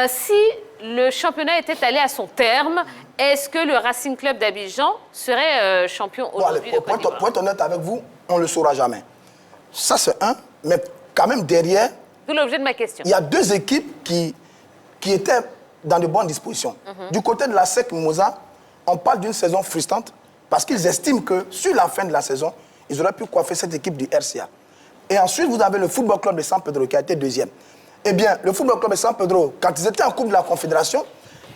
Si le championnat était allé à son terme, est-ce que le Racing Club d'Abidjan serait champion aujourd'hui de Côte d'Ivoire? Pour être honnête avec vous, on ne le saura jamais. Ça, c'est un, mais quand même derrière... D'où l'objet de ma question. Il y a deux équipes qui étaient dans de bonnes dispositions. Du côté de la SEC Mimosa, on parle d'une saison frustrante parce qu'ils estiment que sur la fin de la saison, ils auraient pu coiffer cette équipe du RCA. Et ensuite, vous avez le Football Club de San Pedro qui a été deuxième. Eh bien, le Football Club de San Pedro, quand ils étaient en Coupe de la Confédération,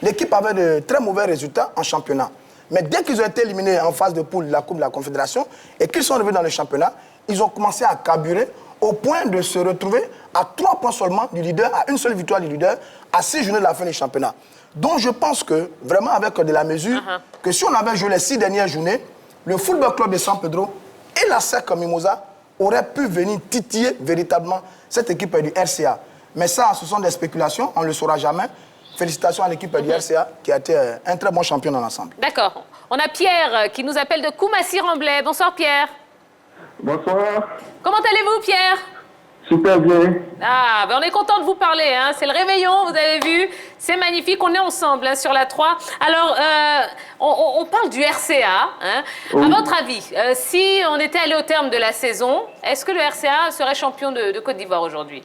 l'équipe avait de très mauvais résultats en championnat. Mais dès qu'ils ont été éliminés en phase de poule de la Coupe de la Confédération et qu'ils sont revenus dans le championnat, ils ont commencé à carburer au point de se retrouver à 3 points seulement du leader, à une seule victoire du leader, à 6 journées de la fin du championnat. Donc je pense que, vraiment avec de la mesure, que si on avait joué les 6 dernières journées, le Football Club de San Pedro et la SEC Mimosa auraient pu venir titiller véritablement cette équipe du RCA. Mais ça, ce sont des spéculations, on ne le saura jamais. Félicitations à l'équipe du RCA qui a été un très bon champion dans l'ensemble. D'accord. On a Pierre qui nous appelle de Koumassi-Remblai. Bonsoir Pierre. Bonsoir. Comment allez-vous Pierre? Super bien. Ah, ben on est content de vous parler. Hein. C'est le réveillon, vous avez vu. C'est magnifique, on est ensemble hein, sur la 3. Alors, on parle du RCA. Hein. Oui. À votre avis, si on était allé au terme de la saison, est-ce que le RCA serait champion de Côte d'Ivoire aujourd'hui?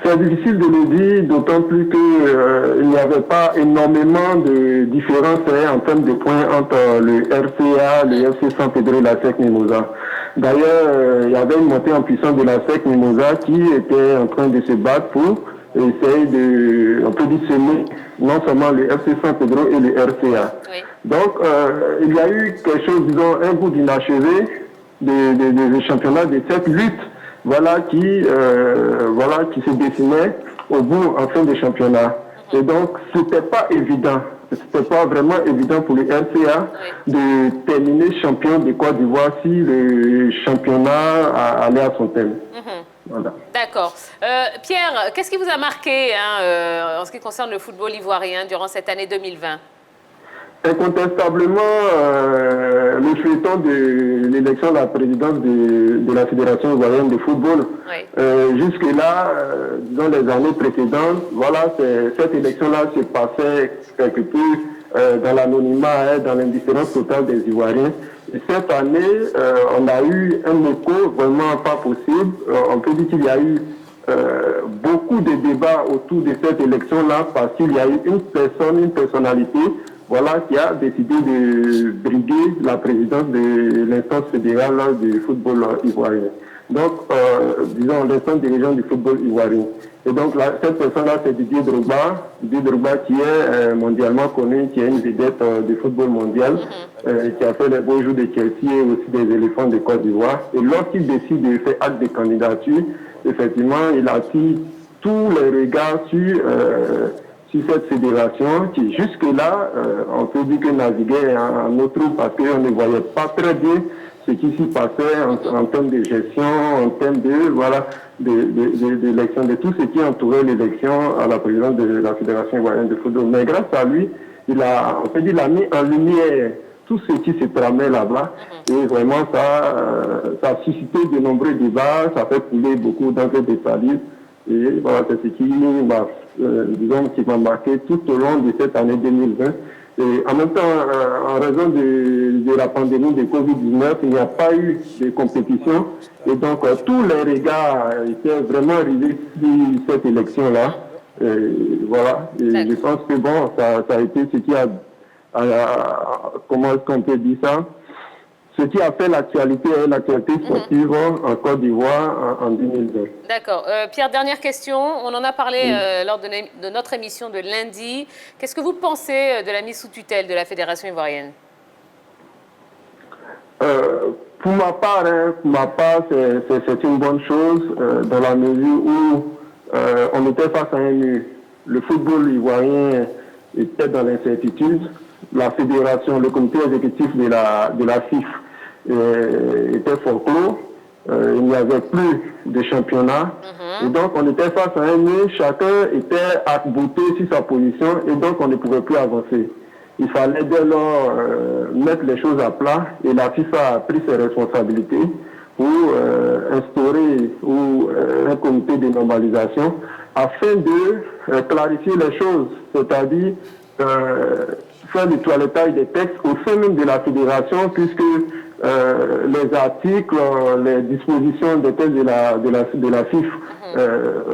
C'est difficile de le dire, d'autant plus qu'il n'y avait pas énormément de différence en termes de points entre le RCA, le FC San Pedro et la SEC Mimosa. D'ailleurs, il y avait une montée en puissance de la SEC Mimosa qui était en train de se battre pour essayer de, on peut dire, semer non seulement le FC San Pedro et le RCA. Oui. Donc, il y a eu quelque chose, disons, un bout d'inachevé de championnat de cette lutte. Voilà qui se dessinait au bout en fin de championnat. Et donc, c'était pas évident. C'était pas vraiment évident pour le RCA de terminer champion de Côte d'Ivoire si le championnat allait à son terme. Voilà. D'accord. Pierre, qu'est-ce qui vous a marqué en ce qui concerne le football ivoirien durant cette année 2020? Incontestablement, le feuilleton de l'élection de la présidence de la Fédération ivoirienne de football. Oui. Jusque-là, disons les années précédentes, voilà, cette élection-là se passait quelque peu dans l'anonymat, dans l'indifférence totale des Ivoiriens. Et cette année, on a eu un écho vraiment pas possible. On peut dire qu'il y a eu beaucoup de débats autour de cette élection-là parce qu'il y a eu une personnalité, voilà, qui a décidé de briguer la présidence de l'instance fédérale du football ivoirien. Donc, disons, l'instance dirigeante du football ivoirien. Et donc, cette personne-là, c'est Didier Drogba. Didier Drogba qui est mondialement connu, qui est une vedette du football mondial, qui a fait les beaux jours de Chelsea et aussi des éléphants de Côte d'Ivoire. Et lorsqu'il décide de faire acte de candidature, effectivement, il attire tous les regards sur cette fédération qui, jusque-là, on peut dire que naviguait en eau trouble parce qu'on ne voyait pas très bien ce qui s'y passait en termes de gestion, en termes d'élection, de tout ce qui entourait l'élection à la présidence de la Fédération ivoirienne de football. Mais grâce à lui, il a mis en lumière tout ce qui se tramait là-bas. Et vraiment, ça a suscité de nombreux débats, ça a fait couler beaucoup d'encre de salive. Et voilà, c'est ce qui m'a marqué tout au long de cette année 2020. Et en même temps, en raison de la pandémie de Covid-19, il n'y a pas eu de compétition. Et donc, tous les regards étaient vraiment rivés sur cette élection-là. Et voilà. Et je pense que bon, ça a été ce qui a, comment est-ce qu'on peut dire ça? Ce qui a fait l'actualité sportive en Côte d'Ivoire en 2020. D'accord. Pierre, dernière question. On en a parlé lors de notre émission de lundi. Qu'est-ce que vous pensez de la mise sous tutelle de la Fédération ivoirienne? Pour ma part, c'est une bonne chose dans la mesure où on était face à un mur. Le football ivoirien était dans l'incertitude. La fédération, le comité exécutif de la FIF était fort clos. Il n'y avait plus de championnat. Et donc, on était face à un mur. Chacun était arc-bouté sur sa position et donc, on ne pouvait plus avancer. Il fallait dès lors mettre les choses à plat et la FIFA a pris ses responsabilités pour instaurer un comité de normalisation afin de clarifier les choses, c'est-à-dire faire le toilettage des textes au sein même de la fédération, puisque les articles, les dispositions des textes de la FIF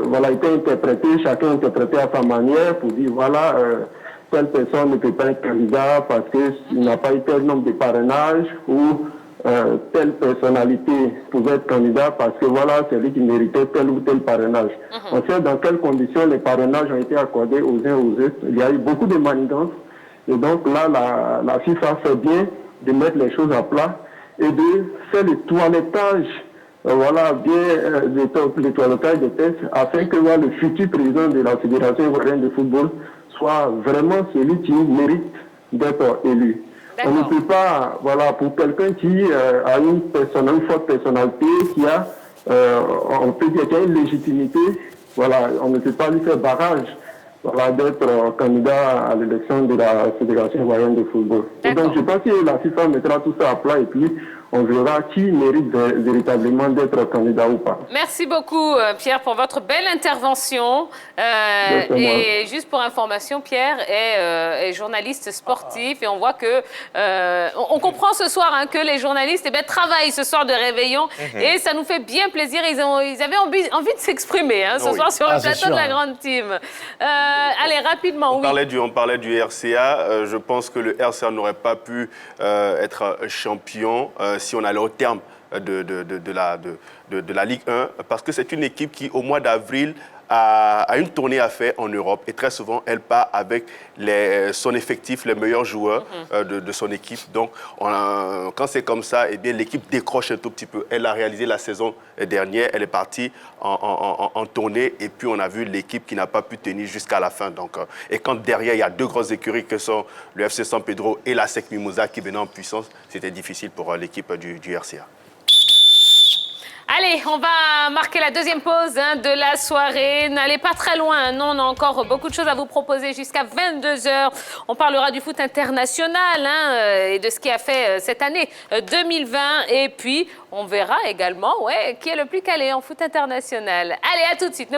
voilà, étaient interprétés, chacun interprété à sa manière pour dire voilà, telle personne ne peut pas être candidat parce qu'il n'a pas eu tel nombre de parrainages ou telle personnalité pouvait être candidat parce que voilà, c'est lui qui méritait tel ou tel parrainage. On sait dans quelles conditions les parrainages ont été accordés aux uns aux autres. Il y a eu beaucoup de manigances. Et donc là, la FIFA fait bien de mettre les choses à plat et de faire le toilettage, voilà, bien le toilettage des tests afin que voilà, le futur président de la Fédération ivoirienne de football soit vraiment celui qui mérite d'être élu. On ne peut pas, voilà, pour quelqu'un qui a une forte personnalité, qui a, on peut dire qu'il a une légitimité, voilà, on ne peut pas lui faire barrage, voilà, d'être candidat à l'élection de la Fédération ivoirienne de football. Et donc, je pense que la FIFA mettra tout ça à plat et puis on verra qui mérite véritablement d'être candidat ou pas. Merci beaucoup, Pierre, pour votre belle intervention. Et juste pour information, Pierre est journaliste sportif et on voit que on comprend ce soir hein, que les journalistes travaillent ce soir de réveillon et ça nous fait bien plaisir. Ils avaient envie de s'exprimer hein, ce soir sur le plateau de la grande team. Allez, rapidement, on parlait du RCA. Je pense que le RCA n'aurait pas pu être champion si on allait au terme de la Ligue 1, parce que c'est une équipe qui, au mois d'avril, a une tournée à faire en Europe et très souvent, elle part avec son effectif, les meilleurs joueurs de son équipe. Donc, quand c'est comme ça, eh bien, l'équipe décroche un tout petit peu. Elle a réalisé la saison dernière, elle est partie en tournée et puis on a vu l'équipe qui n'a pas pu tenir jusqu'à la fin. Donc, et quand derrière, il y a deux grosses écuries que sont le FC San Pedro et la SEC Mimosa qui venaient en puissance, c'était difficile pour l'équipe du RCA. Allez, on va marquer la deuxième pause de la soirée. N'allez pas très loin, non, on a encore beaucoup de choses à vous proposer jusqu'à 22 h. On parlera du foot international et de ce qui a fait cette année 2020. Et puis, on verra également qui est le plus calé en foot international. Allez, à tout de suite.